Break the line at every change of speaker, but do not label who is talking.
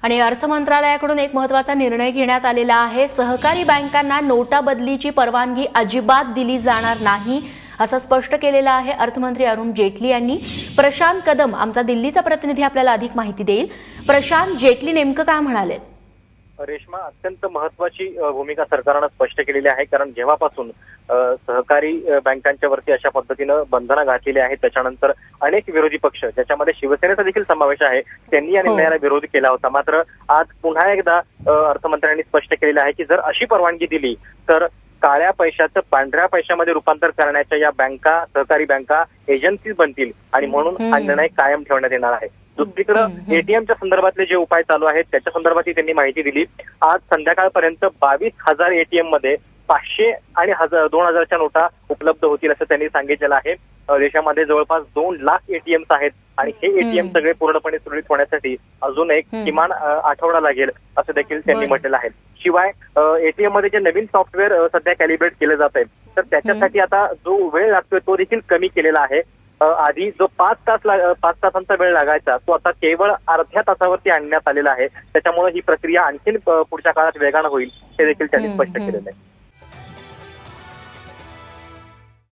आणि अर्थ मंत्रालयाकडून एक महत्त्वाचा निर्णय घेण्यात आलेला आहे। सहकारी बँकांना नोटा बदलीची परवानगी अजिबात दिली जाणार नाही असं स्पष्ट केलेलं आहे अर्थमंत्री अरुण जेटली यांनी। प्रशांत कदम आमचा दिल्लीचा प्रतिनिधी आपल्याला अधिक माहिती देईल। प्रशांत, जेटली नेमकं काय म्हणाले?
रेश्मा, अत्यंत महत्वाची भूमिका सरकारने स्पष्ट केलेली आहे, कारण जेव्हापासून सहकारी बँकांच्या वरती अशा पद्धतीनं बंधनं घातलेली आहेत त्याच्यानंतर अनेक विरोधी पक्ष, ज्याच्यामध्ये शिवसेनेचा देखील समावेश आहे, त्यांनी या निर्णयाला विरोध केला होता। मात्र आज पुन्हा एकदा अर्थमंत्र्यांनी स्पष्ट केलेलं आहे की जर अशी परवानगी दिली तर काळ्या पैशाचं पांढऱ्या पैशामध्ये रूपांतर करण्याच्या या बँका, सहकारी बँका एजन्सीज बनतील आणि म्हणून हा निर्णय कायम ठेवण्यात येणार आहे। दुसरीकडे एटीएमच्या संदर्भातले जे उपाय चालू आहेत त्याच्या संदर्भातही त्यांनी माहिती दिली। आज संध्याकाळपर्यंत 22,000 एटीएम मध्ये 500 आणि 2,000च्या नोटा उपलब्ध होतील असं त्यांनी सांगितलेलं आहे। देशामध्ये जवळपास 2 लाख एटीएम्स आहेत आणि हे एटीएम सगळे पूर्णपणे सुरळीत होण्यासाठी अजून एक किमान आठवडा लागेल असं देखील त्यांनी म्हटलेलं आहे। शिवाय एटीएम मध्ये जे नवीन सॉफ्टवेअर सध्या कॅलिब्रेट केलं जात आहे तर त्याच्यासाठी आता जो वेळ लागतोय तो देखील कमी केलेला आहे। आधी जो 5 तासांचा वेळ लागायचा तो आता केवळ अर्ध्या तासावरती आणण्यात आलेला आहे। त्याच्यामुळे ही प्रक्रिया आणखीन पुढच्या काळात वेगानं होईल हे देखील त्यांनी स्पष्ट केलेलं आहे।